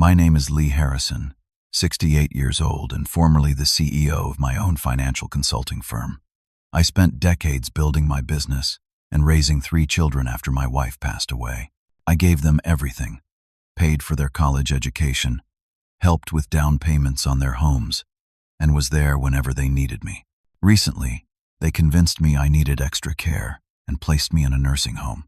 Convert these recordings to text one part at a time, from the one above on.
My name is Lee Harrison, 68 years old and formerly the CEO of my own financial consulting firm. I spent decades building my business and raising 3 children after my wife passed away. I gave them everything, paid for their college education, helped with down payments on their homes, and was there whenever they needed me. Recently, they convinced me I needed extra care and placed me in a nursing home.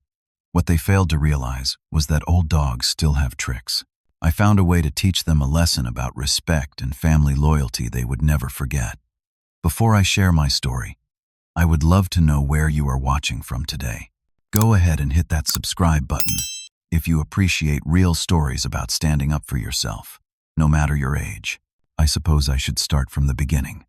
What they failed to realize was that old dogs still have tricks. I found a way to teach them a lesson about respect and family loyalty they would never forget. Before I share my story, I would love to know where you are watching from today. Go ahead and hit that subscribe button if you appreciate real stories about standing up for yourself, no matter your age. I suppose I should start from the beginning.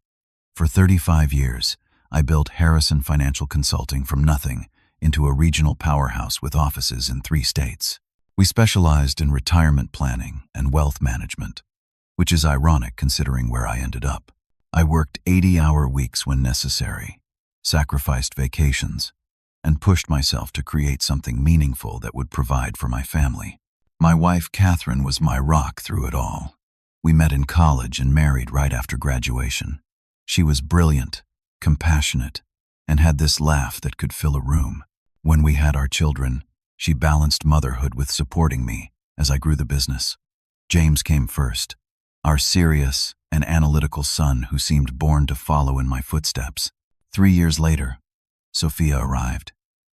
For 35 years, I built Harrison Financial Consulting from nothing into a regional powerhouse with offices in 3 states. We specialized in retirement planning and wealth management, which is ironic considering where I ended up. I worked 80-hour weeks when necessary, sacrificed vacations, and pushed myself to create something meaningful that would provide for my family. My wife, Catherine, was my rock through it all. We met in college and married right after graduation. She was brilliant, compassionate, and had this laugh that could fill a room. When we had our children, she balanced motherhood with supporting me as I grew the business. James came first, our serious and analytical son who seemed born to follow in my footsteps. 3 years later, Sophia arrived,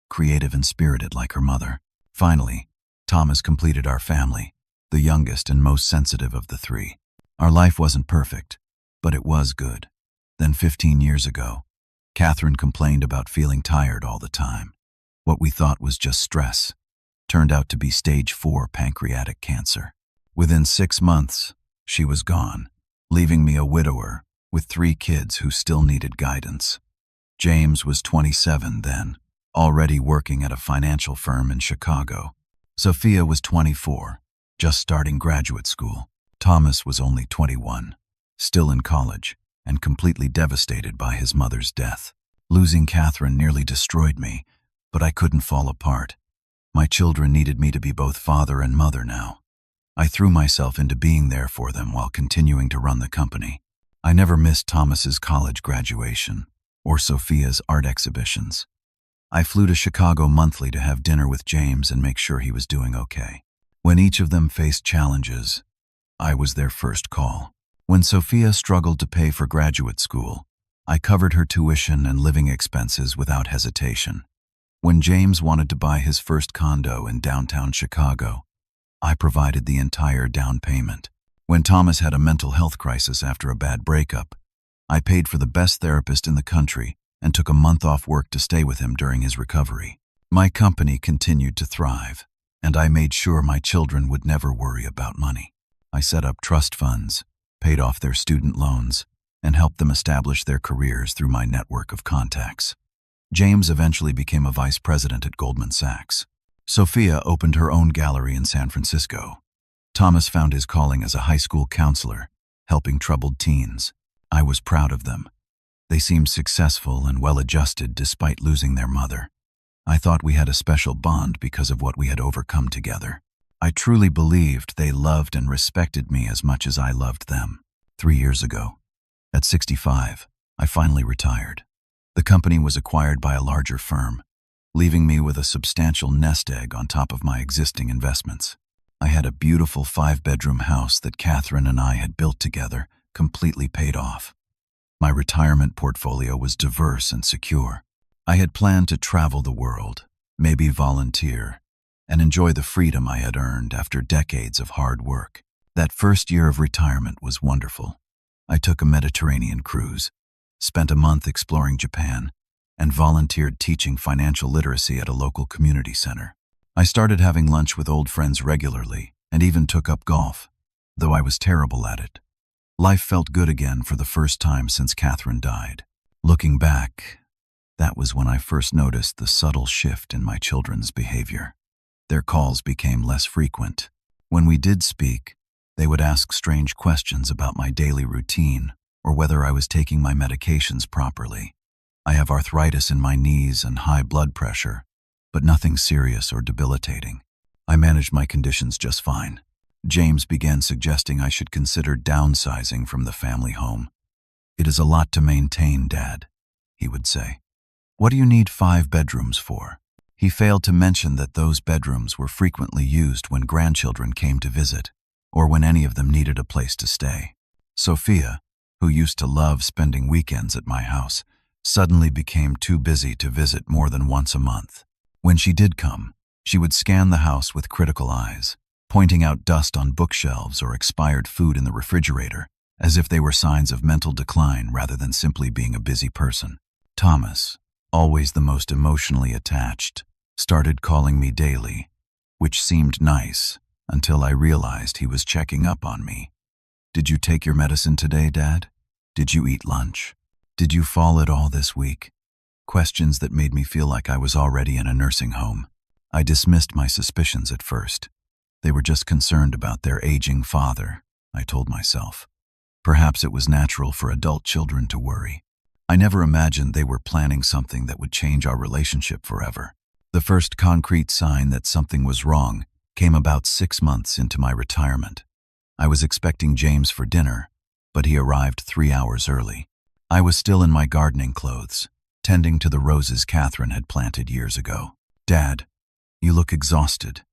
creative and spirited like her mother. Finally, Thomas completed our family, the youngest and most sensitive of the 3. Our life wasn't perfect, but it was good. Then 15 years ago, Catherine complained about feeling tired all the time. What we thought was just stress turned out to be stage 4 pancreatic cancer. Within 6 months, she was gone, leaving me a widower with 3 kids who still needed guidance. James was 27 then, already working at a financial firm in Chicago. Sophia was 24, just starting graduate school. Thomas was only 21, still in college, and completely devastated by his mother's death. Losing Catherine nearly destroyed me, but I couldn't fall apart. My children needed me to be both father and mother now. I threw myself into being there for them while continuing to run the company. I never missed Thomas's college graduation or Sophia's art exhibitions. I flew to Chicago monthly to have dinner with James and make sure he was doing okay. When each of them faced challenges, I was their first call. When Sophia struggled to pay for graduate school, I covered her tuition and living expenses without hesitation. When James wanted to buy his first condo in downtown Chicago, I provided the entire down payment. When Thomas had a mental health crisis after a bad breakup, I paid for the best therapist in the country and took a month off work to stay with him during his recovery. My company continued to thrive, and I made sure my children would never worry about money. I set up trust funds, paid off their student loans, and helped them establish their careers through my network of contacts. James eventually became a vice president at Goldman Sachs. Sophia opened her own gallery in San Francisco. Thomas found his calling as a high school counselor, helping troubled teens. I was proud of them. They seemed successful and well-adjusted despite losing their mother. I thought we had a special bond because of what we had overcome together. I truly believed they loved and respected me as much as I loved them. 3 years ago, at 65, I finally retired. The company was acquired by a larger firm, leaving me with a substantial nest egg on top of my existing investments. I had a beautiful 5-bedroom house that Catherine and I had built together, completely paid off. My retirement portfolio was diverse and secure. I had planned to travel the world, maybe volunteer, and enjoy the freedom I had earned after decades of hard work. That first year of retirement was wonderful. I took a Mediterranean cruise, spent a month exploring Japan, and volunteered teaching financial literacy at a local community center. I started having lunch with old friends regularly and even took up golf, though I was terrible at it. Life felt good again for the first time since Catherine died. Looking back, that was when I first noticed the subtle shift in my children's behavior. Their calls became less frequent. When we did speak, they would ask strange questions about my daily routine or whether I was taking my medications properly. I have arthritis in my knees and high blood pressure, but nothing serious or debilitating. I managed my conditions just fine. James began suggesting I should consider downsizing from the family home. "It is a lot to maintain, Dad," he would say. "What do you need 5 bedrooms for?" He failed to mention that those bedrooms were frequently used when grandchildren came to visit, or when any of them needed a place to stay. Sophia, who used to love spending weekends at my house, suddenly became too busy to visit more than once a month. When she did come, she would scan the house with critical eyes, pointing out dust on bookshelves or expired food in the refrigerator, as if they were signs of mental decline rather than simply being a busy person. Thomas, always the most emotionally attached, started calling me daily, which seemed nice until I realized he was checking up on me. "Did you take your medicine today, Dad? Did you eat lunch? Did you fall at all this week?" Questions that made me feel like I was already in a nursing home. I dismissed my suspicions at first. They were just concerned about their aging father, I told myself. Perhaps it was natural for adult children to worry. I never imagined they were planning something that would change our relationship forever. The first concrete sign that something was wrong came about 6 months into my retirement. I was expecting James for dinner, but he arrived 3 hours early. I was still in my gardening clothes, tending to the roses Catherine had planted years ago. "Dad, you look exhausted,"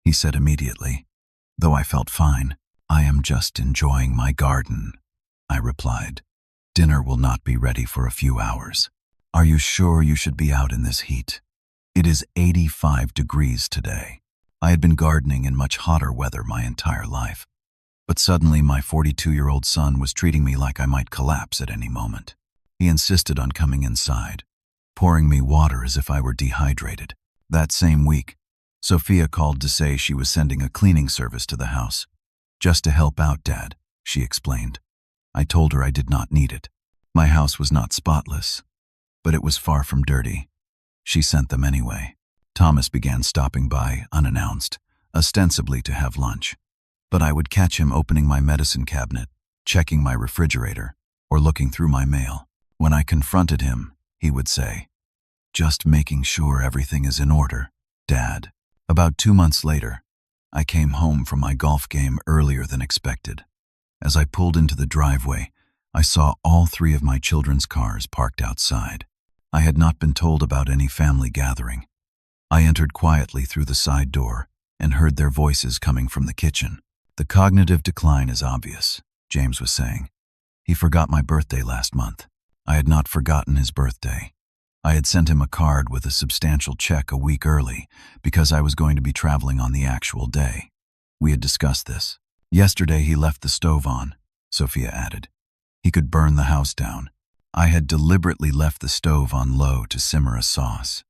he said immediately. Though I felt fine. "I am just enjoying my garden," I replied. "Dinner will not be ready for a few hours." "Are you sure you should be out in this heat? It is 85 degrees today." I had been gardening in much hotter weather my entire life. But suddenly my 42-year-old son was treating me like I might collapse at any moment. He insisted on coming inside, pouring me water as if I were dehydrated. That same week, Sophia called to say she was sending a cleaning service to the house. "Just to help out, Dad," she explained. I told her I did not need it. My house was not spotless, but it was far from dirty. She sent them anyway. Thomas began stopping by, unannounced, ostensibly to have lunch. But I would catch him opening my medicine cabinet, checking my refrigerator, or looking through my mail. When I confronted him, he would say, "Just making sure everything is in order, Dad." About 2 months later, I came home from my golf game earlier than expected. As I pulled into the driveway, I saw all 3 of my children's cars parked outside. I had not been told about any family gathering. I entered quietly through the side door and heard their voices coming from the kitchen. "The cognitive decline is obvious," James was saying. "He forgot my birthday last month." I had not forgotten his birthday. I had sent him a card with a substantial check a week early because I was going to be traveling on the actual day. We had discussed this. "Yesterday he left the stove on," Sophia added. "He could burn the house down." I had deliberately left the stove on low to simmer a sauce.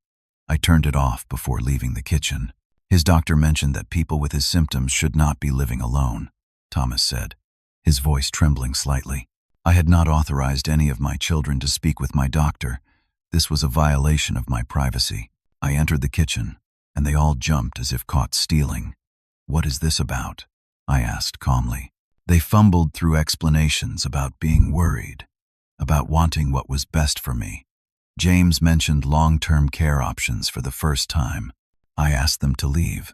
I turned it off before leaving the kitchen. "His doctor mentioned that people with his symptoms should not be living alone," Thomas said, his voice trembling slightly. I had not authorized any of my children to speak with my doctor. This was a violation of my privacy. I entered the kitchen, and they all jumped as if caught stealing. "What is this about?" I asked calmly. They fumbled through explanations about being worried, about wanting what was best for me. James mentioned long-term care options for the first time. I asked them to leave,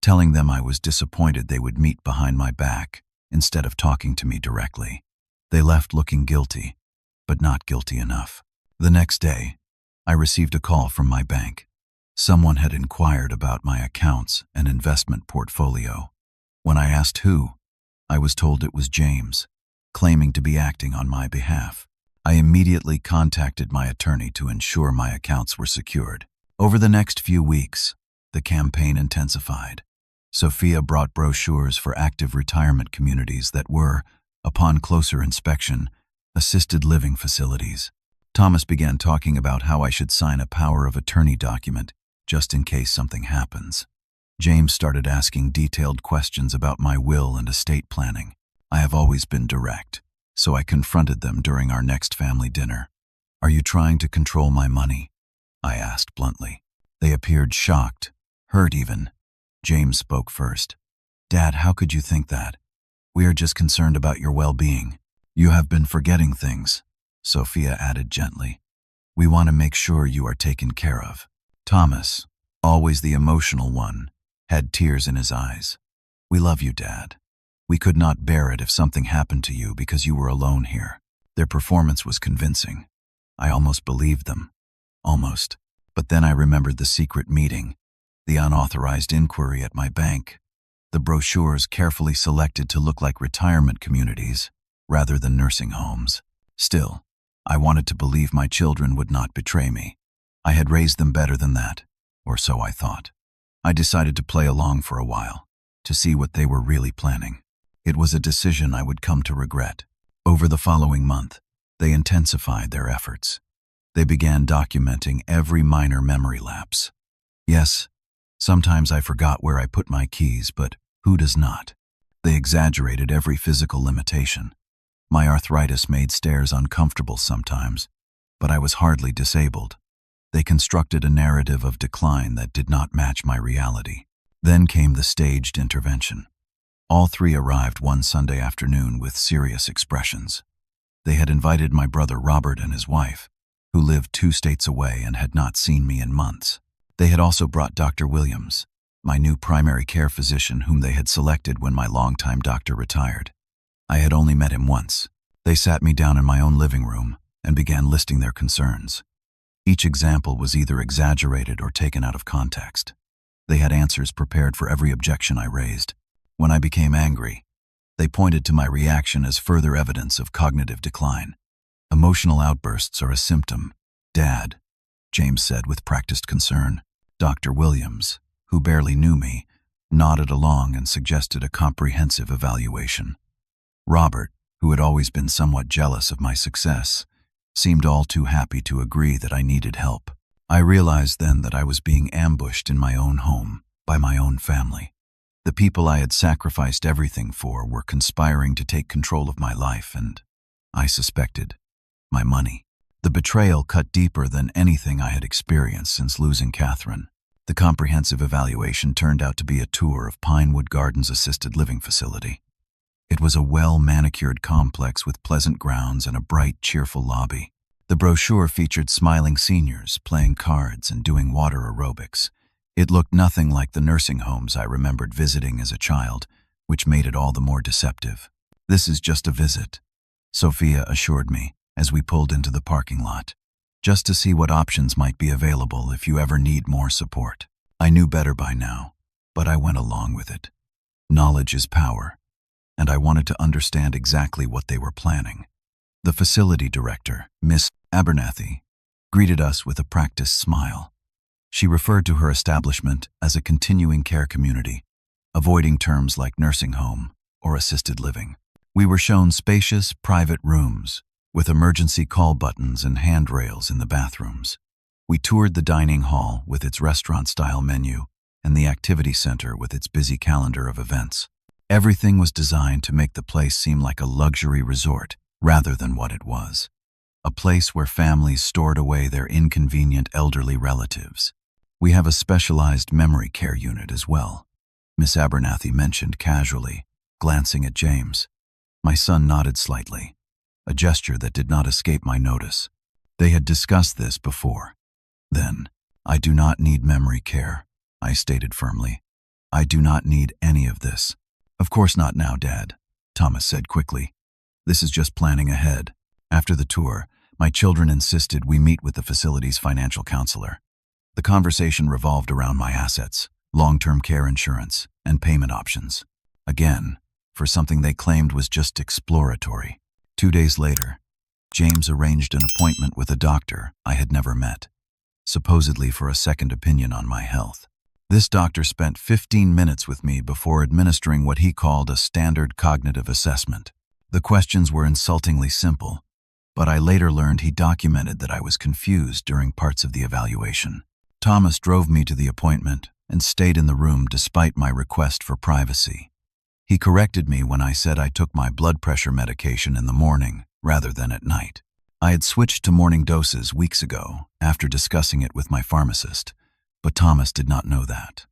telling them I was disappointed they would meet behind my back instead of talking to me directly. They left looking guilty, but not guilty enough. The next day, I received a call from my bank. Someone had inquired about my accounts and investment portfolio. When I asked who, I was told it was James, claiming to be acting on my behalf. I immediately contacted my attorney to ensure my accounts were secured. Over the next few weeks, the campaign intensified. Sophia brought brochures for active retirement communities that were, upon closer inspection, assisted living facilities. Thomas began talking about how I should sign a power of attorney document just in case something happens. James started asking detailed questions about my will and estate planning. I have always been direct, so I confronted them during our next family dinner. "Are you trying to control my money?" I asked bluntly. They appeared shocked, hurt even. James spoke first. "Dad, how could you think that? We are just concerned about your well-being." "You have been forgetting things," Sophia added gently. "We want to make sure you are taken care of." Thomas, always the emotional one, had tears in his eyes. "We love you, Dad. We could not bear it if something happened to you because you were alone here." Their performance was convincing. I almost believed them. Almost. But then I remembered the secret meeting, the unauthorized inquiry at my bank, the brochures carefully selected to look like retirement communities rather than nursing homes. Still, I wanted to believe my children would not betray me. I had raised them better than that, or so I thought. I decided to play along for a while, to see what they were really planning. It was a decision I would come to regret. Over the following month, they intensified their efforts. They began documenting every minor memory lapse. Yes, sometimes I forgot where I put my keys, but who does not? They exaggerated every physical limitation. My arthritis made stairs uncomfortable sometimes, but I was hardly disabled. They constructed a narrative of decline that did not match my reality. Then came the staged intervention. All three arrived one Sunday afternoon with serious expressions. They had invited my brother Robert and his wife, who lived 2 states away and had not seen me in months. They had also brought Dr. Williams, my new primary care physician whom they had selected when my longtime doctor retired. I had only met him once. They sat me down in my own living room and began listing their concerns. Each example was either exaggerated or taken out of context. They had answers prepared for every objection I raised. When I became angry, they pointed to my reaction as further evidence of cognitive decline. "Emotional outbursts are a symptom, Dad," James said with practiced concern. Dr. Williams, who barely knew me, nodded along and suggested a comprehensive evaluation. Robert, who had always been somewhat jealous of my success, seemed all too happy to agree that I needed help. I realized then that I was being ambushed in my own home by my own family. The people I had sacrificed everything for were conspiring to take control of my life and, I suspected, my money. The betrayal cut deeper than anything I had experienced since losing Catherine. The comprehensive evaluation turned out to be a tour of Pinewood Gardens assisted living facility. It was a well-manicured complex with pleasant grounds and a bright, cheerful lobby. The brochure featured smiling seniors playing cards and doing water aerobics. It looked nothing like the nursing homes I remembered visiting as a child, which made it all the more deceptive. "This is just a visit," Sophia assured me as we pulled into the parking lot, "just to see what options might be available if you ever need more support." I knew better by now, but I went along with it. Knowledge is power, and I wanted to understand exactly what they were planning. The facility director, Miss Abernathy, greeted us with a practiced smile. She referred to her establishment as a continuing care community, avoiding terms like nursing home or assisted living. We were shown spacious, private rooms with emergency call buttons and handrails in the bathrooms. We toured the dining hall with its restaurant-style menu and the activity center with its busy calendar of events. Everything was designed to make the place seem like a luxury resort rather than what it was. A place where families stored away their inconvenient elderly relatives. "We have a specialized memory care unit as well," Miss Abernathy mentioned casually, glancing at James. My son nodded slightly, a gesture that did not escape my notice. They had discussed this before. Then, "I do not need memory care," I stated firmly. "I do not need any of this." "Of course not now, Dad," Thomas said quickly. "This is just planning ahead." After the tour, my children insisted we meet with the facility's financial counselor. The conversation revolved around my assets, long-term care insurance, and payment options. Again, for something they claimed was just exploratory. 2 days later, James arranged an appointment with a doctor I had never met, supposedly for a second opinion on my health. This doctor spent 15 minutes with me before administering what he called a standard cognitive assessment. The questions were insultingly simple, but I later learned he documented that I was confused during parts of the evaluation. Thomas drove me to the appointment and stayed in the room despite my request for privacy. He corrected me when I said I took my blood pressure medication in the morning rather than at night. I had switched to morning doses weeks ago after discussing it with my pharmacist, but Thomas did not know that.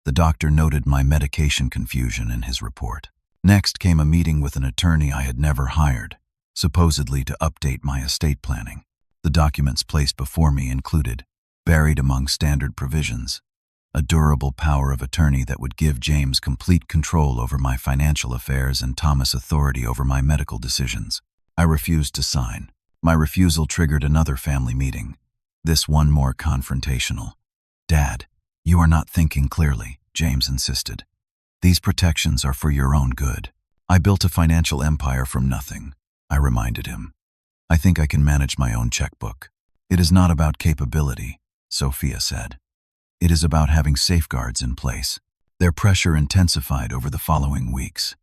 The doctor noted my medication confusion in his report. Next came a meeting with an attorney I had never hired, supposedly to update my estate planning. The documents placed before me included, buried among standard provisions, a durable power of attorney that would give James complete control over my financial affairs and Thomas authority over my medical decisions. I refused to sign. My refusal triggered another family meeting, this one more confrontational. "Dad, you are not thinking clearly," James insisted. "These protections are for your own good." "I built a financial empire from nothing," I reminded him. "I think I can manage my own checkbook." "It is not about capability," Sophia said. "It is about having safeguards in place." Their pressure intensified over the following weeks.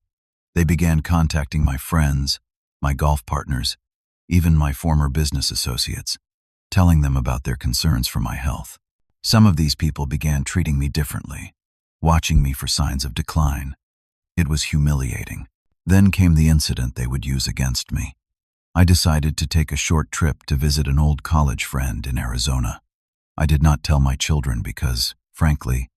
They began contacting my friends, my golf partners, even my former business associates, telling them about their concerns for my health. Some of these people began treating me differently, watching me for signs of decline. It was humiliating. Then came the incident they would use against me. I decided to take a short trip to visit an old college friend in Arizona. I did not tell my children because, frankly,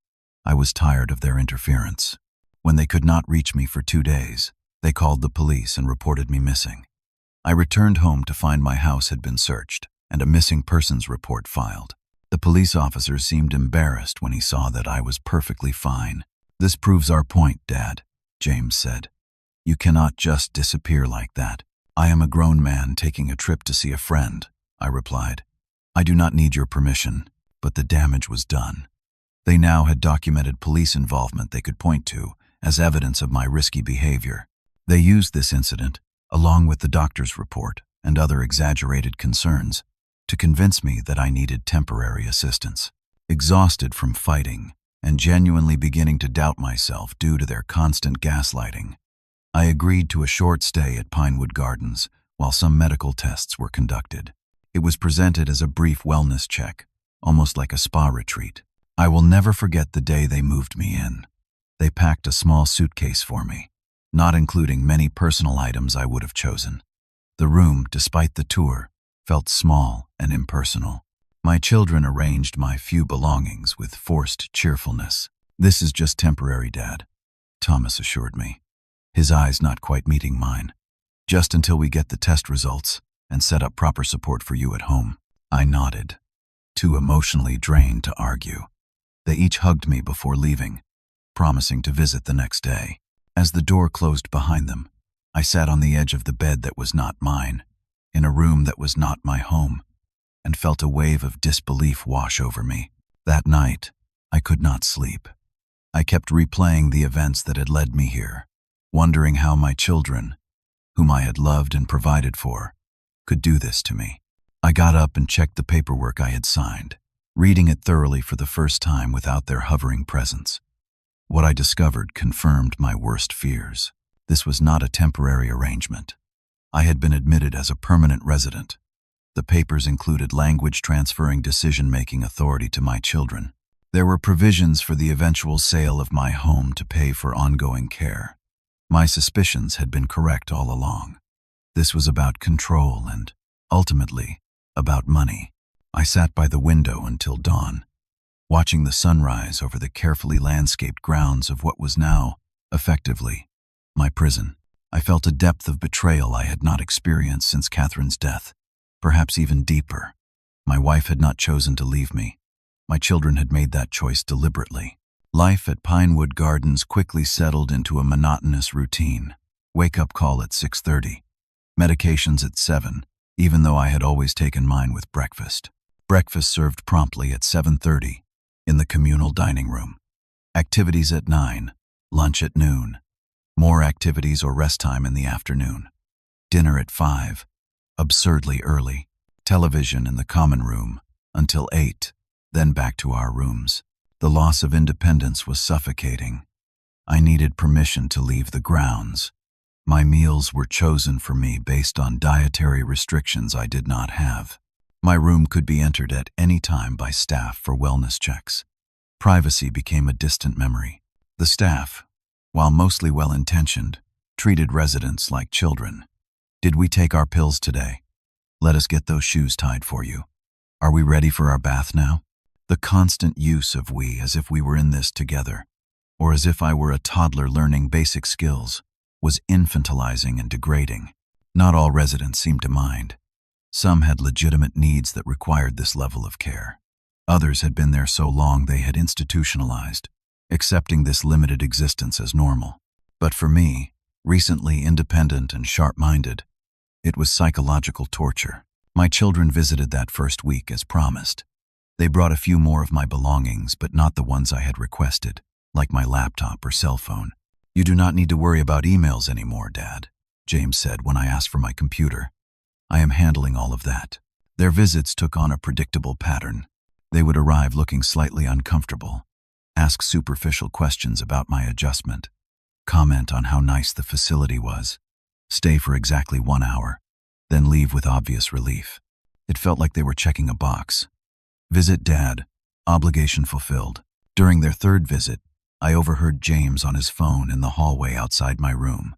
I was tired of their interference. When they could not reach me for 2 days, they called the police and reported me missing. I returned home to find my house had been searched and a missing persons report filed. The police officer seemed embarrassed when he saw that I was perfectly fine. "This proves our point, Dad," James said. "You cannot just disappear like that." "I am a grown man taking a trip to see a friend," I replied. "I do not need your permission," but the damage was done. They now had documented police involvement they could point to as evidence of my risky behavior. They used this incident, along with the doctor's report and other exaggerated concerns, to convince me that I needed temporary assistance. Exhausted from fighting and genuinely beginning to doubt myself due to their constant gaslighting, I agreed to a short stay at Pinewood Gardens while some medical tests were conducted. It was presented as a brief wellness check, almost like a spa retreat. I will never forget the day they moved me in. They packed a small suitcase for me, not including many personal items I would have chosen. The room, despite the tour, felt small and impersonal. My children arranged my few belongings with forced cheerfulness. "This is just temporary, Dad," Thomas assured me, his eyes not quite meeting mine. "Just until we get the test results and set up proper support for you at home." I nodded, too emotionally drained to argue. They each hugged me before leaving, promising to visit the next day. As the door closed behind them, I sat on the edge of the bed that was not mine, in a room that was not my home, and felt a wave of disbelief wash over me. That night, I could not sleep. I kept replaying the events that had led me here, wondering how my children, whom I had loved and provided for, could do this to me. I got up and checked the paperwork I had signed, reading it thoroughly for the first time without their hovering presence. What I discovered confirmed my worst fears. This was not a temporary arrangement. I had been admitted as a permanent resident. The papers included language transferring decision-making authority to my children. There were provisions for the eventual sale of my home to pay for ongoing care. My suspicions had been correct all along. This was about control and, ultimately, about money. I sat by the window until dawn, watching the sunrise over the carefully landscaped grounds of what was now, effectively, my prison. I felt a depth of betrayal I had not experienced since Catherine's death, perhaps even deeper. My wife had not chosen to leave me. My children had made that choice deliberately. Life at Pinewood Gardens quickly settled into a monotonous routine. Wake-up call at 6:30. Medications at 7, even though I had always taken mine with breakfast. Breakfast served promptly at 7:30 in the communal dining room. Activities at 9, lunch at noon. More activities or rest time in the afternoon. Dinner at 5, absurdly early. Television in the common room until 8, then back to our rooms. The loss of independence was suffocating. I needed permission to leave the grounds. My meals were chosen for me based on dietary restrictions I did not have. My room could be entered at any time by staff for wellness checks. Privacy became a distant memory. The staff, while mostly well-intentioned, treated residents like children. "Did we take our pills today? Let us get those shoes tied for you. Are we ready for our bath now?" The constant use of "we" as if we were in this together, or as if I were a toddler learning basic skills, was infantilizing and degrading. Not all residents seemed to mind. Some had legitimate needs that required this level of care. Others had been there so long they had institutionalized, accepting this limited existence as normal. But for me, recently independent and sharp-minded, it was psychological torture. My children visited that first week as promised. They brought a few more of my belongings, but not the ones I had requested, like my laptop or cell phone. "You do not need to worry about emails anymore, Dad," James said when I asked for my computer. "I am handling all of that." Their visits took on a predictable pattern. They would arrive looking slightly uncomfortable, ask superficial questions about my adjustment, comment on how nice the facility was, stay for exactly 1 hour, then leave with obvious relief. It felt like they were checking a box. Visit Dad, obligation fulfilled. During their third visit, I overheard James on his phone in the hallway outside my room.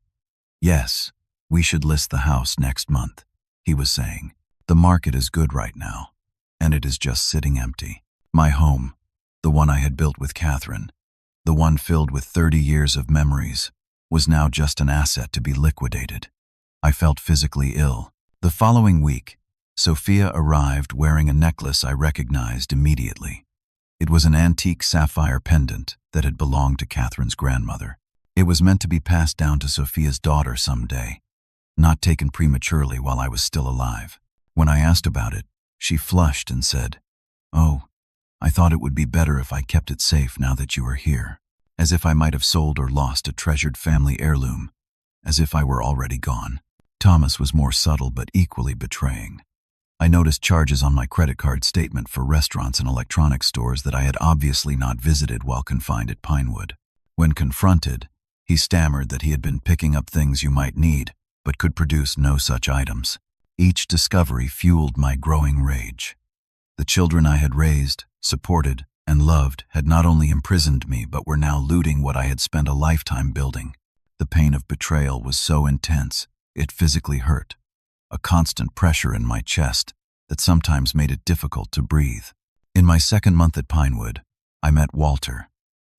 "Yes, we should list the house next month," he was saying. "The market is good right now, and it is just sitting empty." My home, the one I had built with Catherine, the one filled with 30 years of memories, was now just an asset to be liquidated. I felt physically ill. The following week, Sophia arrived wearing a necklace I recognized immediately. It was an antique sapphire pendant that had belonged to Catherine's grandmother. It was meant to be passed down to Sophia's daughter someday, not taken prematurely while I was still alive. When I asked about it, she flushed and said, "Oh, I thought it would be better if I kept it safe now that you are here," as if I might have sold or lost a treasured family heirloom, as if I were already gone. Thomas was more subtle but equally betraying. I noticed charges on my credit card statement for restaurants and electronics stores that I had obviously not visited while confined at Pinewood. When confronted, he stammered that he had been picking up things you might need, but could produce no such items. Each discovery fueled my growing rage. The children I had raised, supported, and loved had not only imprisoned me but were now looting what I had spent a lifetime building. The pain of betrayal was so intense, it physically hurt, a constant pressure in my chest that sometimes made it difficult to breathe. In my second month at Pinewood, I met Walter,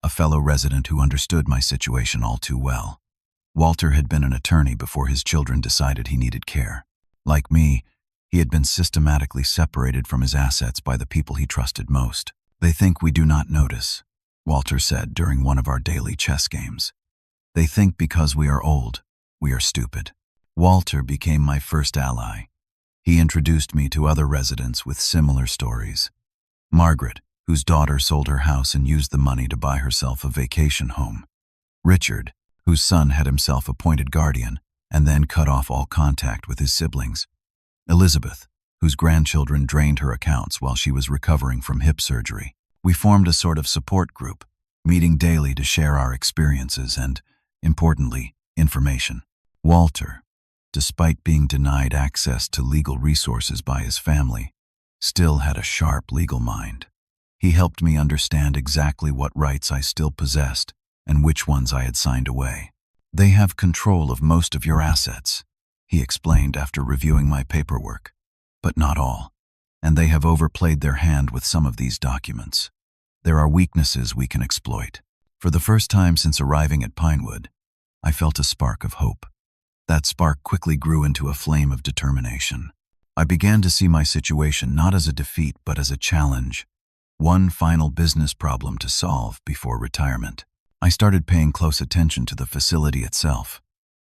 a fellow resident who understood my situation all too well. Walter had been an attorney before his children decided he needed care. Like me, he had been systematically separated from his assets by the people he trusted most. "They think we do not notice," Walter said during one of our daily chess games. "They think because we are old, we are stupid." Walter became my first ally. He introduced me to other residents with similar stories. Margaret, whose daughter sold her house and used the money to buy herself a vacation home. Richard, whose son had himself appointed guardian and then cut off all contact with his siblings. Elizabeth, whose grandchildren drained her accounts while she was recovering from hip surgery. We formed a sort of support group, meeting daily to share our experiences and, importantly, information. Walter, despite being denied access to legal resources by his family, still had a sharp legal mind. He helped me understand exactly what rights I still possessed and which ones I had signed away. "They have control of most of your assets," he explained after reviewing my paperwork, "but not all, and they have overplayed their hand with some of these documents. There are weaknesses we can exploit." For the first time since arriving at Pinewood, I felt a spark of hope. That spark quickly grew into a flame of determination. I began to see my situation not as a defeat but as a challenge, one final business problem to solve before retirement. I started paying close attention to the facility itself.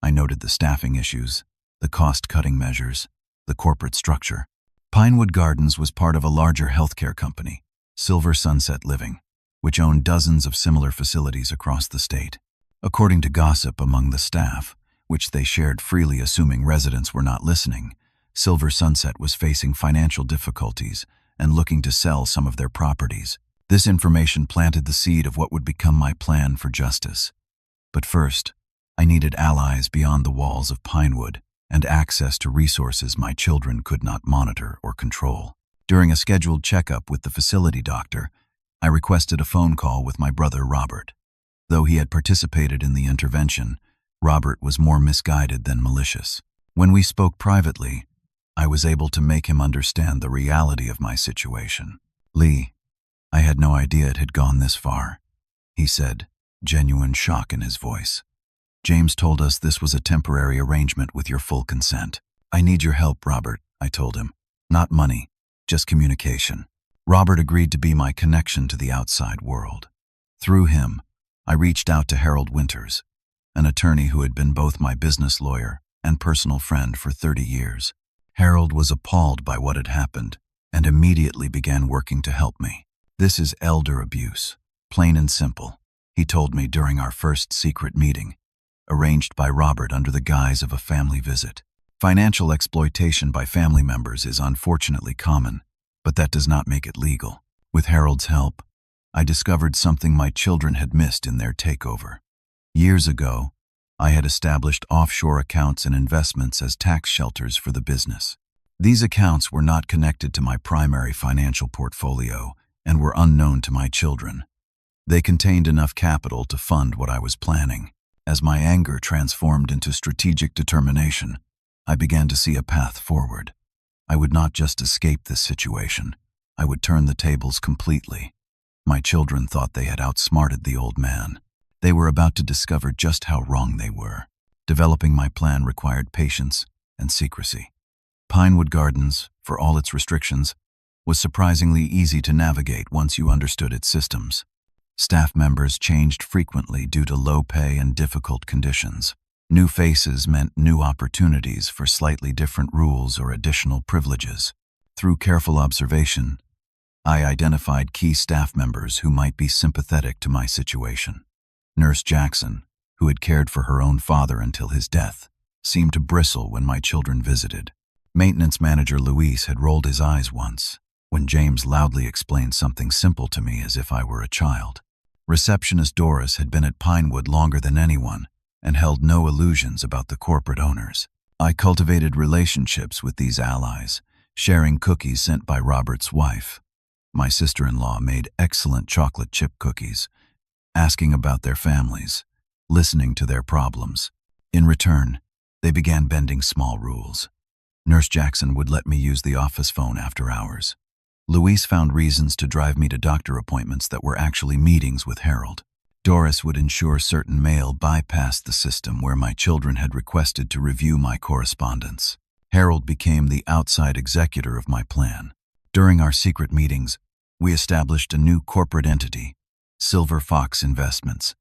I noted the staffing issues, the cost-cutting measures, the corporate structure. Pinewood Gardens was part of a larger healthcare company, Silver Sunset Living, which owned dozens of similar facilities across the state. According to gossip among the staff, which they shared freely assuming residents were not listening, Silver Sunset was facing financial difficulties and looking to sell some of their properties. This information planted the seed of what would become my plan for justice. But first, I needed allies beyond the walls of Pinewood and access to resources my children could not monitor or control. During a scheduled checkup with the facility doctor, I requested a phone call with my brother Robert. Though he had participated in the intervention, Robert was more misguided than malicious. When we spoke privately, I was able to make him understand the reality of my situation. "Lee, I had no idea it had gone this far," he said, genuine shock in his voice. "James told us this was a temporary arrangement with your full consent." "I need your help, Robert," I told him. "Not money, just communication." Robert agreed to be my connection to the outside world. Through him, I reached out to Harold Winters, an attorney who had been both my business lawyer and personal friend for 30 years. Harold was appalled by what had happened and immediately began working to help me. "This is elder abuse, plain and simple," he told me during our first secret meeting, arranged by Robert under the guise of a family visit. "Financial exploitation by family members is unfortunately common, but that does not make it legal." With Harold's help, I discovered something my children had missed in their takeover. Years ago, I had established offshore accounts and investments as tax shelters for the business. These accounts were not connected to my primary financial portfolio and were unknown to my children. They contained enough capital to fund what I was planning. As my anger transformed into strategic determination, I began to see a path forward. I would not just escape this situation. I would turn the tables completely. My children thought they had outsmarted the old man. They were about to discover just how wrong they were. Developing my plan required patience and secrecy. Pinewood Gardens, for all its restrictions, was surprisingly easy to navigate once you understood its systems. Staff members changed frequently due to low pay and difficult conditions. New faces meant new opportunities for slightly different rules or additional privileges. Through careful observation, I identified key staff members who might be sympathetic to my situation. Nurse Jackson, who had cared for her own father until his death, seemed to bristle when my children visited. Maintenance manager Luis had rolled his eyes once, when James loudly explained something simple to me as if I were a child. Receptionist Doris had been at Pinewood longer than anyone and held no illusions about the corporate owners. I cultivated relationships with these allies, sharing cookies sent by Robert's wife. My sister-in-law made excellent chocolate chip cookies, asking about their families, listening to their problems. In return, they began bending small rules. Nurse Jackson would let me use the office phone after hours. Luis found reasons to drive me to doctor appointments that were actually meetings with Harold. Doris would ensure certain mail bypassed the system where my children had requested to review my correspondence. Harold became the outside executor of my plan. During our secret meetings, we established a new corporate entity, Silver Fox Investments,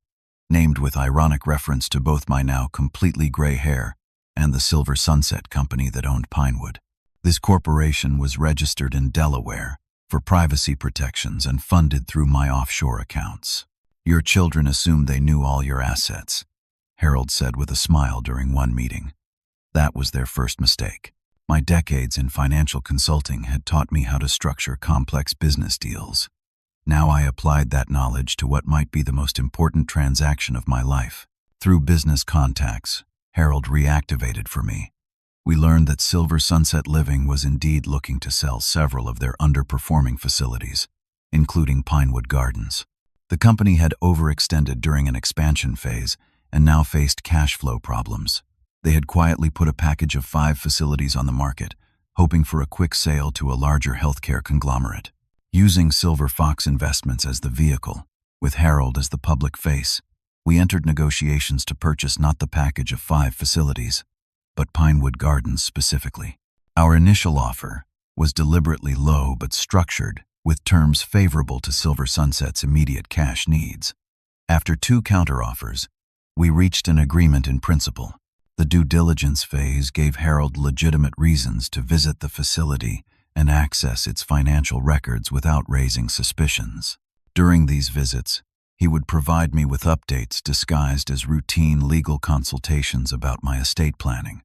named with ironic reference to both my now completely gray hair and the Silver Sunset company that owned Pinewood. This corporation was registered in Delaware for privacy protections and funded through my offshore accounts. "Your children assumed they knew all your assets," Harold said with a smile during one meeting. "That was their first mistake. My decades in financial consulting had taught me how to structure complex business deals. Now I applied that knowledge to what might be the most important transaction of my life. Through business contacts, Harold reactivated for me. We learned that Silver Sunset Living was indeed looking to sell several of their underperforming facilities, including Pinewood Gardens. The company had overextended during an expansion phase and now faced cash flow problems. They had quietly put a package of 5 facilities on the market, hoping for a quick sale to a larger healthcare conglomerate. Using Silver Fox Investments as the vehicle, with Harold as the public face, we entered negotiations to purchase not the package of 5 facilities, but Pinewood Gardens specifically. Our initial offer was deliberately low but structured, with terms favorable to Silver Sunset's immediate cash needs. After 2 counteroffers, we reached an agreement in principle. The due diligence phase gave Harold legitimate reasons to visit the facility and access its financial records without raising suspicions. During these visits, he would provide me with updates disguised as routine legal consultations about my estate planning,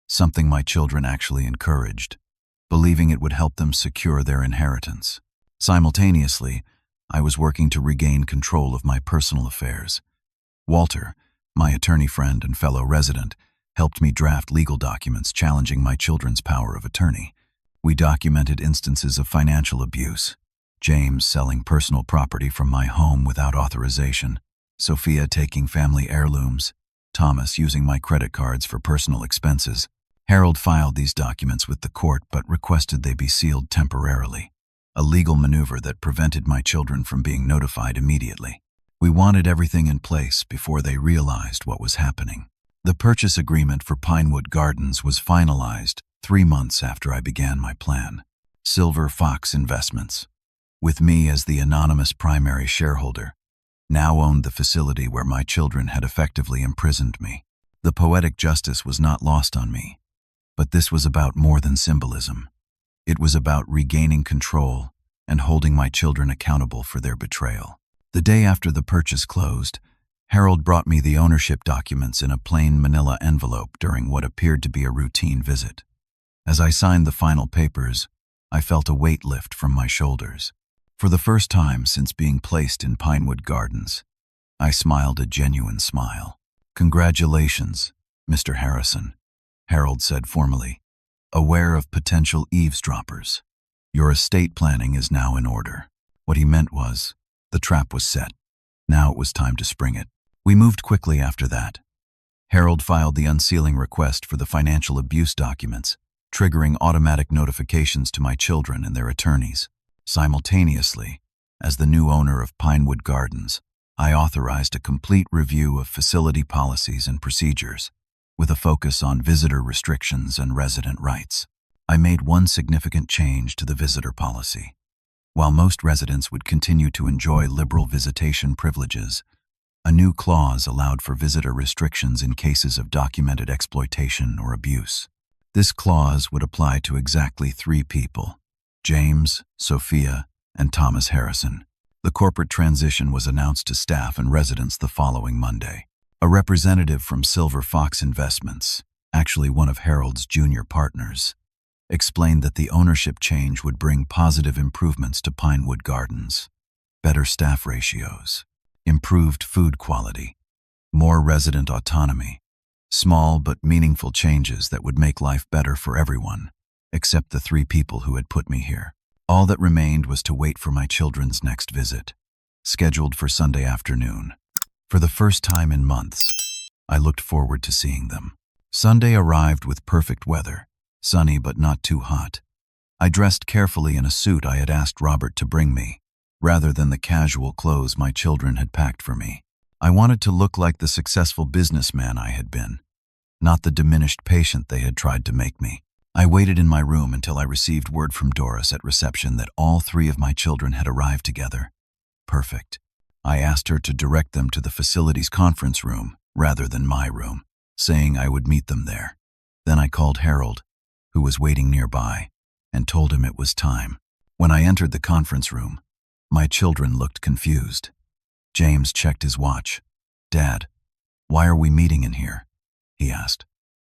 something my children actually encouraged, believing it would help them secure their inheritance. Simultaneously, I was working to regain control of my personal affairs. Walter, my attorney friend and fellow resident, helped me draft legal documents challenging my children's power of attorney. We documented instances of financial abuse, James selling personal property from my home without authorization, Sophia taking family heirlooms, Thomas using my credit cards for personal expenses. Harold filed these documents with the court but requested they be sealed temporarily, a legal maneuver that prevented my children from being notified immediately. We wanted everything in place before they realized what was happening. The purchase agreement for Pinewood Gardens was finalized 3 months after I began my plan. Silver Fox Investments, with me as the anonymous primary shareholder, now owned the facility where my children had effectively imprisoned me. The poetic justice was not lost on me, but this was about more than symbolism. It was about regaining control and holding my children accountable for their betrayal. The day after the purchase closed, Harold brought me the ownership documents in a plain manila envelope during what appeared to be a routine visit. As I signed the final papers, I felt a weight lift from my shoulders. For the first time since being placed in Pinewood Gardens, I smiled a genuine smile. "Congratulations, Mr. Harrison," Harold said formally, aware of potential eavesdroppers. "Your estate planning is now in order." What he meant was, the trap was set. Now it was time to spring it. We moved quickly after that. Harold filed the unsealing request for the financial abuse documents, triggering automatic notifications to my children and their attorneys. Simultaneously, as the new owner of Pinewood Gardens, I authorized a complete review of facility policies and procedures, with a focus on visitor restrictions and resident rights. I made one significant change to the visitor policy. While most residents would continue to enjoy liberal visitation privileges, a new clause allowed for visitor restrictions in cases of documented exploitation or abuse. This clause would apply to exactly 3 people: James, Sophia, and Thomas Harrison. The corporate transition was announced to staff and residents the following Monday. A representative from Silver Fox Investments, actually one of Harold's junior partners, explained that the ownership change would bring positive improvements to Pinewood Gardens: better staff ratios, improved food quality, more resident autonomy, small but meaningful changes that would make life better for everyone, except the 3 people who had put me here. All that remained was to wait for my children's next visit, scheduled for Sunday afternoon. For the first time in months, I looked forward to seeing them. Sunday arrived with perfect weather, sunny but not too hot. I dressed carefully in a suit I had asked Robert to bring me, rather than the casual clothes my children had packed for me. I wanted to look like the successful businessman I had been, not the diminished patient they had tried to make me. I waited in my room until I received word from Doris at reception that all 3 of my children had arrived together. Perfect. I asked her to direct them to the facility's conference room rather than my room, saying I would meet them there. Then I called Harold, who was waiting nearby, and told him it was time. When I entered the conference room, my children looked confused. James checked his watch. "Dad, why are we meeting in here?" he asked.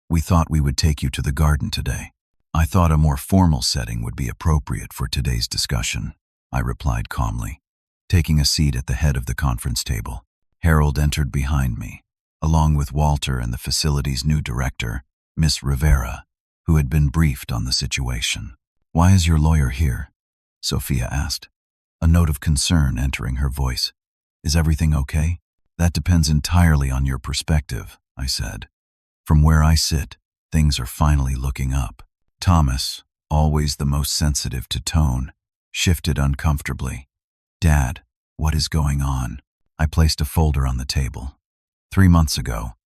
"We thought we would take you to the garden today." "I thought a more formal setting would be appropriate for today's discussion," I replied calmly, taking a seat at the head of the conference table. Harold entered behind me, along with Walter and the facility's new director, Miss Rivera, who had been briefed on the situation. "Why is your lawyer here?" Sophia asked, a note of concern entering her voice. "Is everything okay?" "That depends entirely on your perspective," I said. "From where I sit, things are finally looking up." Thomas, always the most sensitive to tone, shifted uncomfortably. "Dad, what is going on?" I placed a folder on the table. 3 months ago,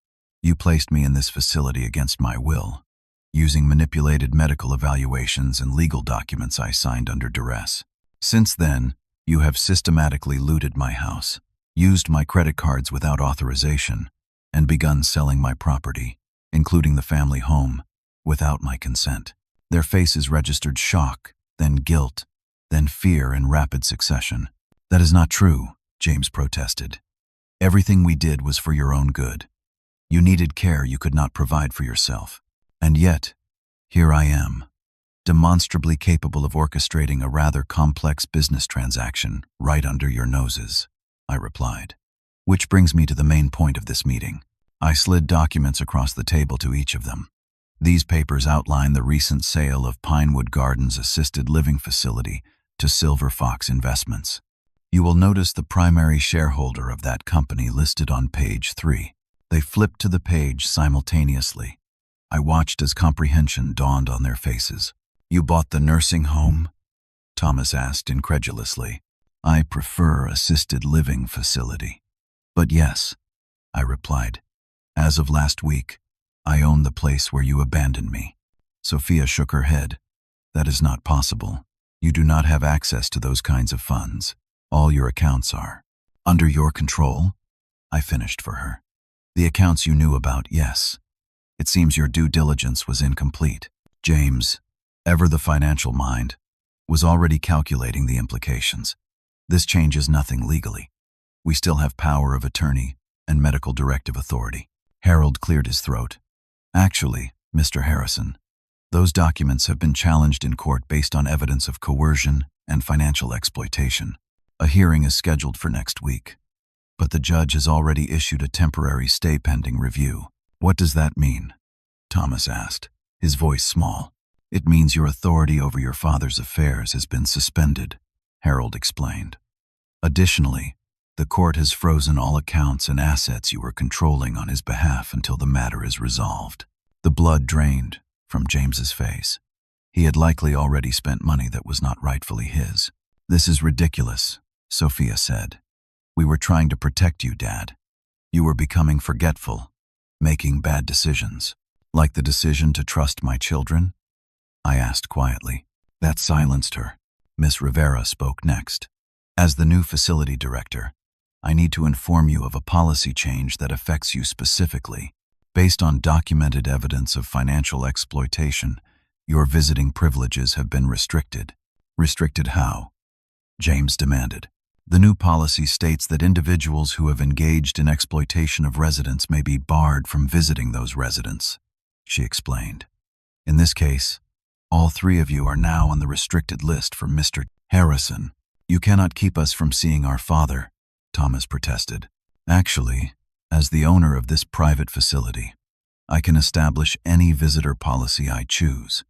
you placed me in this facility against my will, using manipulated medical evaluations and legal documents I signed under duress. Since then, you have systematically looted my house, used my credit cards without authorization, and begun selling my property, including the family home, without my consent. Their faces registered shock, then guilt, then fear in rapid succession. "That is not true," James protested. "Everything we did was for your own good. You needed care you could not provide for yourself. And yet, here I am, demonstrably capable of orchestrating a rather complex business transaction right under your noses," I replied. "Which brings me to the main point of this meeting." I slid documents across the table to each of them. These papers outline the recent sale of Pinewood Gardens Assisted Living Facility to Silver Fox Investments. You will notice the primary shareholder of that company listed on page 3. They flipped to the page simultaneously. I watched as comprehension dawned on their faces. "You bought the nursing home?" Thomas asked incredulously. "I prefer assisted living facility." "But yes," I replied. "As of last week, I own the place where you abandoned me." Sophia shook her head. "That is not possible. You do not have access to those kinds of funds. All your accounts are under your control. I finished for her. The accounts you knew about, yes. It seems your due diligence was incomplete. James, ever the financial mind, was already calculating the implications. This changes nothing legally. We still have power of attorney and medical directive authority. Harold cleared his throat. Actually, Mr. Harrison, those documents have been challenged in court based on evidence of coercion and financial exploitation. A hearing is scheduled for next week, but the judge has already issued a temporary stay pending review. What does that mean? Thomas asked, his voice small. It means your authority over your father's affairs has been suspended, Harold explained. Additionally, the court has frozen all accounts and assets you were controlling on his behalf until the matter is resolved. The blood drained from James's face. He had likely already spent money that was not rightfully his. This is ridiculous, Sophia said. We were trying to protect you, Dad. You were becoming forgetful, making bad decisions. Like the decision to trust my children? I asked quietly. That silenced her. Miss Rivera spoke next. As the new facility director, I need to inform you of a policy change that affects you specifically. Based on documented evidence of financial exploitation, your visiting privileges have been restricted. Restricted how? James demanded. The new policy states that individuals who have engaged in exploitation of residents may be barred from visiting those residents, she explained. In this case, all three of you are now on the restricted list for Mr. Harrison. You cannot keep us from seeing our father, Thomas protested. Actually, as the owner of this private facility, I can establish any visitor policy I choose,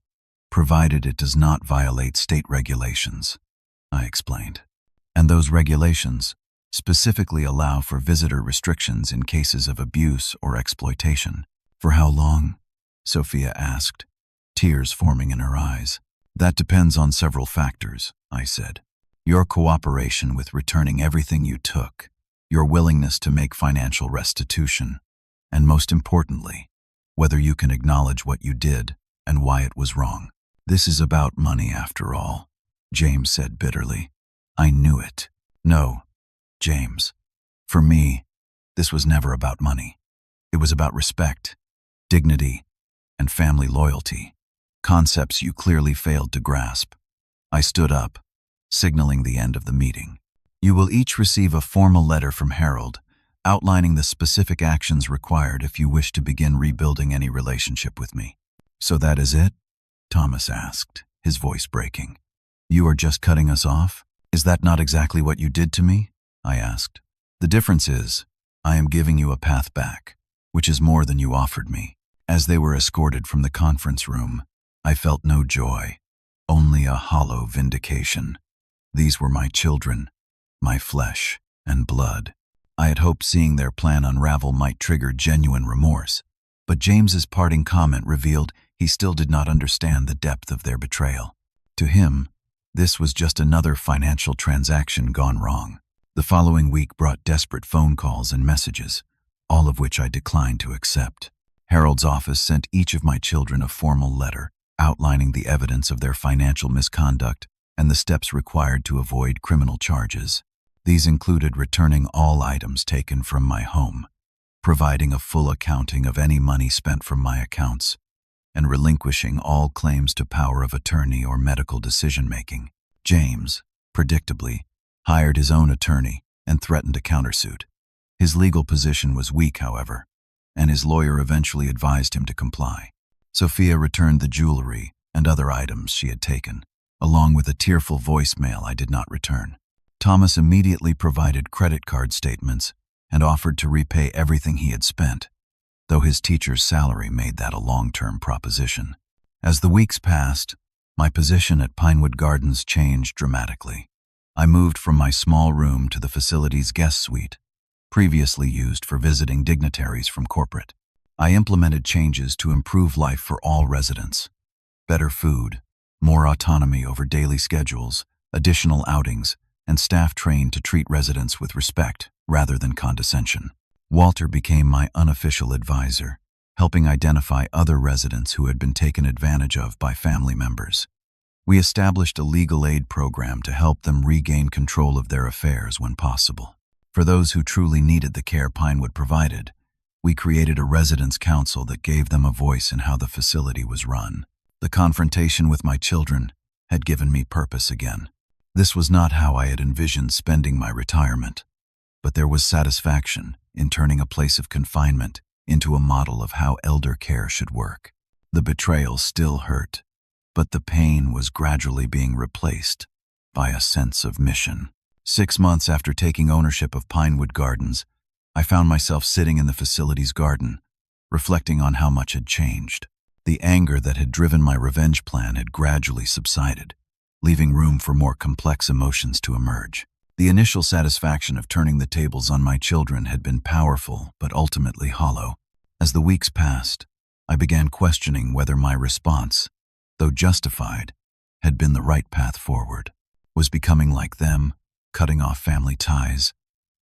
provided it does not violate state regulations, I explained. And those regulations specifically allow for visitor restrictions in cases of abuse or exploitation. For how long? Sophia asked, tears forming in her eyes. That depends on several factors, I said. Your cooperation with returning everything you took, your willingness to make financial restitution, and most importantly, whether you can acknowledge what you did and why it was wrong. This is about money after all, James said bitterly. I knew it. No, James. For me, this was never about money. It was about respect, dignity, and family loyalty. Concepts you clearly failed to grasp. I stood up, signaling the end of the meeting. You will each receive a formal letter from Harold, outlining the specific actions required if you wish to begin rebuilding any relationship with me. So that is it? Thomas asked, his voice breaking. You are just cutting us off? Is that not exactly what you did to me? I asked. The difference is, I am giving you a path back, which is more than you offered me. As they were escorted from the conference room, I felt no joy, only a hollow vindication. These were my children, my flesh and blood. I had hoped seeing their plan unravel might trigger genuine remorse, but James's parting comment revealed he still did not understand the depth of their betrayal. To him, this was just another financial transaction gone wrong. The following week brought desperate phone calls and messages, all of which I declined to accept. Harold's office sent each of my children a formal letter outlining the evidence of their financial misconduct and the steps required to avoid criminal charges. These included returning all items taken from my home, providing a full accounting of any money spent from my accounts, and relinquishing all claims to power of attorney or medical decision-making. James, predictably, hired his own attorney and threatened a countersuit. His legal position was weak, however, and his lawyer eventually advised him to comply. Sophia returned the jewelry and other items she had taken, along with a tearful voicemail I did not return. Thomas immediately provided credit card statements and offered to repay everything he had spent, though his teacher's salary made that a long-term proposition. As the weeks passed, my position at Pinewood Gardens changed dramatically. I moved from my small room to the facility's guest suite, previously used for visiting dignitaries from corporate. I implemented changes to improve life for all residents. Better food, more autonomy over daily schedules, additional outings, and staff trained to treat residents with respect rather than condescension. Walter became my unofficial advisor, helping identify other residents who had been taken advantage of by family members. We established a legal aid program to help them regain control of their affairs when possible. For those who truly needed the care Pinewood provided, we created a residence council that gave them a voice in how the facility was run. The confrontation with my children had given me purpose again. This was not how I had envisioned spending my retirement, but there was satisfaction in turning a place of confinement into a model of how elder care should work. The betrayal still hurt, but the pain was gradually being replaced by a sense of mission. 6 months after taking ownership of Pinewood Gardens, I found myself sitting in the facility's garden, reflecting on how much had changed. The anger that had driven my revenge plan had gradually subsided, leaving room for more complex emotions to emerge. The initial satisfaction of turning the tables on my children had been powerful but ultimately hollow. As the weeks passed, I began questioning whether my response, though justified, had been the right path forward. Was becoming like them, cutting off family ties,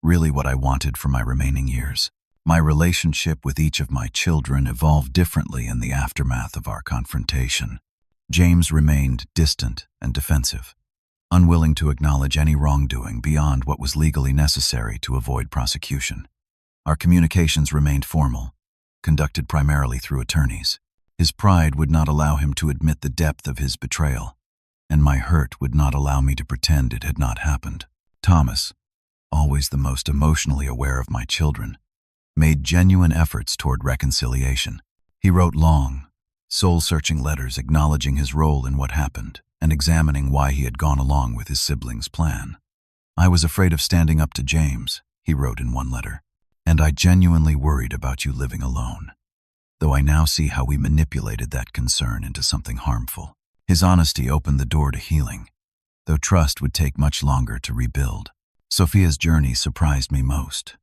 really what I wanted for my remaining years? My relationship with each of my children evolved differently in the aftermath of our confrontation. James remained distant and defensive, unwilling to acknowledge any wrongdoing beyond what was legally necessary to avoid prosecution. Our communications remained formal, conducted primarily through attorneys. His pride would not allow him to admit the depth of his betrayal, and my hurt would not allow me to pretend it had not happened. Thomas, always the most emotionally aware of my children, made genuine efforts toward reconciliation. He wrote long, soul-searching letters acknowledging his role in what happened and examining why he had gone along with his siblings' plan. "I was afraid of standing up to James," he wrote in one letter, "and I genuinely worried about you living alone, though I now see how we manipulated that concern into something harmful." His honesty opened the door to healing, though trust would take much longer to rebuild. Sophia's journey surprised me most.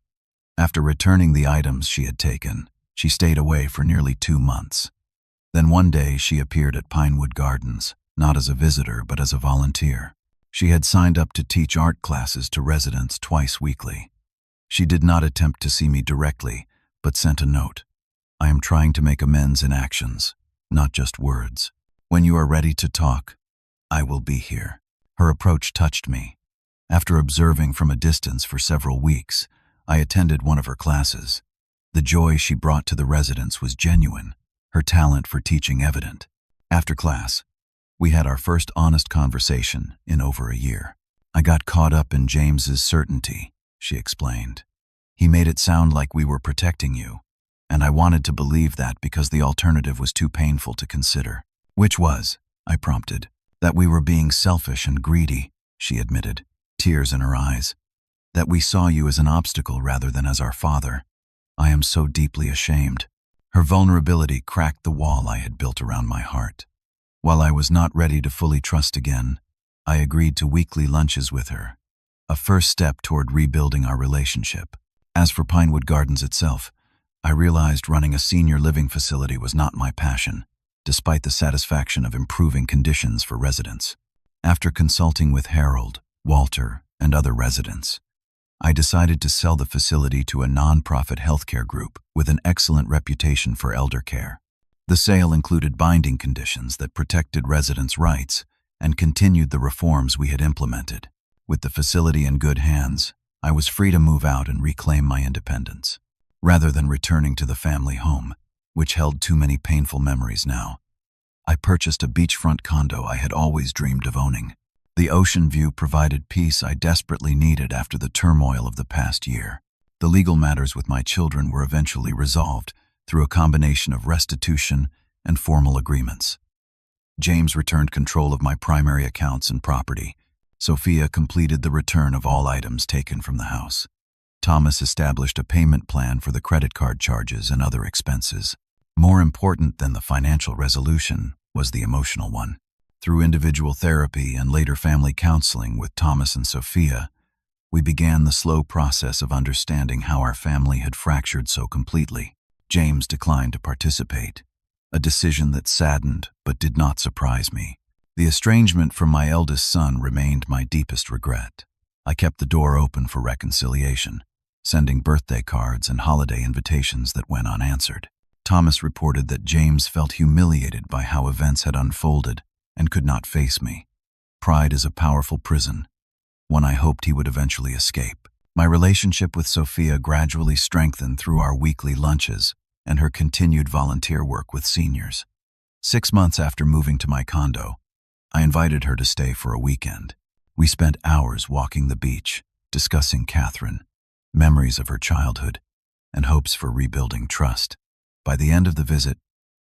After returning the items she had taken, she stayed away for nearly 2 months. Then one day she appeared at Pinewood Gardens, not as a visitor but as a volunteer. She had signed up to teach art classes to residents twice weekly. She did not attempt to see me directly, but sent a note. "I am trying to make amends in actions, not just words. When you are ready to talk, I will be here." Her approach touched me. After observing from a distance for several weeks, I attended one of her classes. The joy she brought to the residents was genuine, her talent for teaching evident. After class, we had our first honest conversation in over a year. "I got caught up in James's certainty," she explained. "He made it sound like we were protecting you, and I wanted to believe that because the alternative was too painful to consider." "Which was?" I prompted. "That we were being selfish and greedy," she admitted, tears in her eyes. "That we saw you as an obstacle rather than as our father. I am so deeply ashamed." Her vulnerability cracked the wall I had built around my heart. While I was not ready to fully trust again, I agreed to weekly lunches with her, a first step toward rebuilding our relationship. As for Pinewood Gardens itself, I realized running a senior living facility was not my passion, despite the satisfaction of improving conditions for residents. After consulting with Harold, Walter, and other residents, I decided to sell the facility to a nonprofit healthcare group with an excellent reputation for elder care. The sale included binding conditions that protected residents' rights and continued the reforms we had implemented. With the facility in good hands, I was free to move out and reclaim my independence. Rather than returning to the family home, which held too many painful memories now, I purchased a beachfront condo I had always dreamed of owning. The ocean view provided peace I desperately needed after the turmoil of the past year. The legal matters with my children were eventually resolved through a combination of restitution and formal agreements. James returned control of my primary accounts and property. Sophia completed the return of all items taken from the house. Thomas established a payment plan for the credit card charges and other expenses. More important than the financial resolution was the emotional one. Through individual therapy and later family counseling with Thomas and Sophia, we began the slow process of understanding how our family had fractured so completely. James declined to participate, a decision that saddened but did not surprise me. The estrangement from my eldest son remained my deepest regret. I kept the door open for reconciliation, sending birthday cards and holiday invitations that went unanswered. Thomas reported that James felt humiliated by how events had unfolded and could not face me. Pride is a powerful prison, one I hoped he would eventually escape. My relationship with Sophia gradually strengthened through our weekly lunches and her continued volunteer work with seniors. 6 months after moving to my condo, I invited her to stay for a weekend. We spent hours walking the beach, discussing Catherine, memories of her childhood, and hopes for rebuilding trust. By the end of the visit,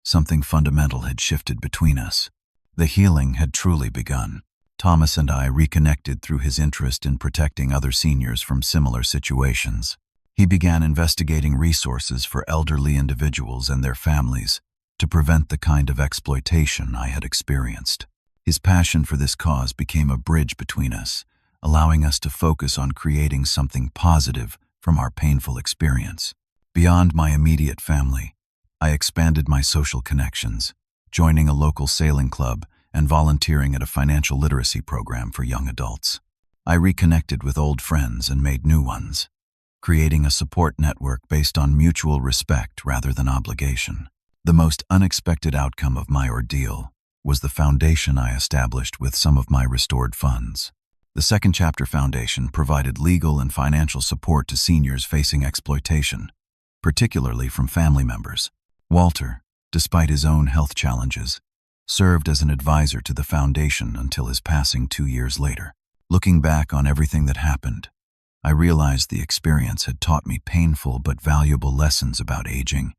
something fundamental had shifted between us. The healing had truly begun. Thomas and I reconnected through his interest in protecting other seniors from similar situations. He began investigating resources for elderly individuals and their families to prevent the kind of exploitation I had experienced. His passion for this cause became a bridge between us, allowing us to focus on creating something positive from our painful experience. Beyond my immediate family, I expanded my social connections, joining a local sailing club and volunteering at a financial literacy program for young adults. I reconnected with old friends and made new ones, creating a support network based on mutual respect rather than obligation. The most unexpected outcome of my ordeal was the foundation I established with some of my restored funds. The Second Chapter Foundation provided legal and financial support to seniors facing exploitation, particularly from family members. Walter, despite his own health challenges, served as an advisor to the foundation until his passing 2 years later. Looking back on everything that happened, I realized the experience had taught me painful but valuable lessons about aging,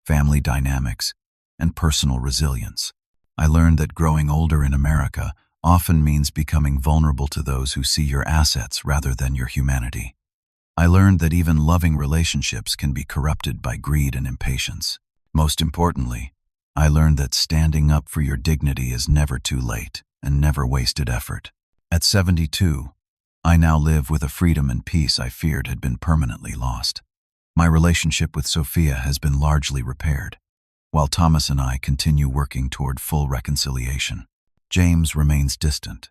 family dynamics, and personal resilience. I learned that growing older in America often means becoming vulnerable to those who see your assets rather than your humanity. I learned that even loving relationships can be corrupted by greed and impatience. Most importantly, I learned that standing up for your dignity is never too late and never wasted effort. At 72, I now live with a freedom and peace I feared had been permanently lost. My relationship with Sophia has been largely repaired, while Thomas and I continue working toward full reconciliation. James remains distant,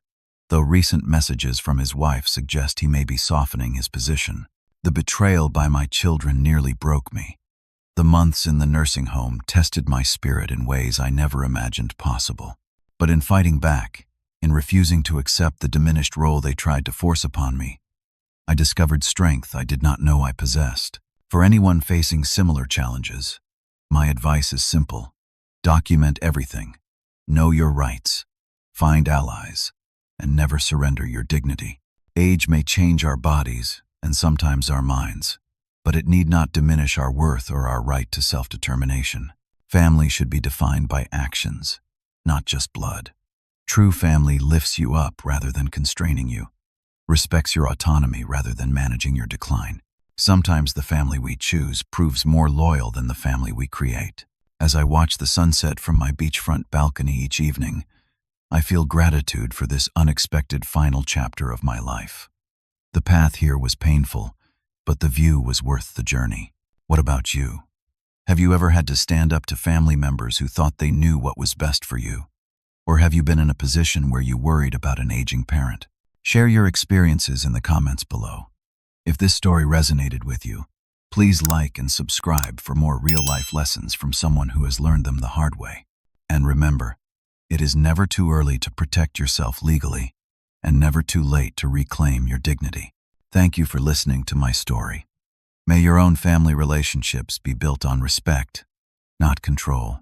though recent messages from his wife suggest he may be softening his position. The betrayal by my children nearly broke me. The months in the nursing home tested my spirit in ways I never imagined possible. But in fighting back, in refusing to accept the diminished role they tried to force upon me, I discovered strength I did not know I possessed. For anyone facing similar challenges, my advice is simple. Document everything. Know your rights. Find allies. And never surrender your dignity. Age may change our bodies, and sometimes our minds, but it need not diminish our worth or our right to self-determination. Family should be defined by actions, not just blood. True family lifts you up rather than constraining you, respects your autonomy rather than managing your decline. Sometimes the family we choose proves more loyal than the family we create. As I watch the sunset from my beachfront balcony each evening, I feel gratitude for this unexpected final chapter of my life. The path here was painful, but the view was worth the journey. What about you? Have you ever had to stand up to family members who thought they knew what was best for you? Or have you been in a position where you worried about an aging parent? Share your experiences in the comments below. If this story resonated with you, please like and subscribe for more real-life lessons from someone who has learned them the hard way. And remember, it is never too early to protect yourself legally, and never too late to reclaim your dignity. Thank you for listening to my story. May your own family relationships be built on respect, not control.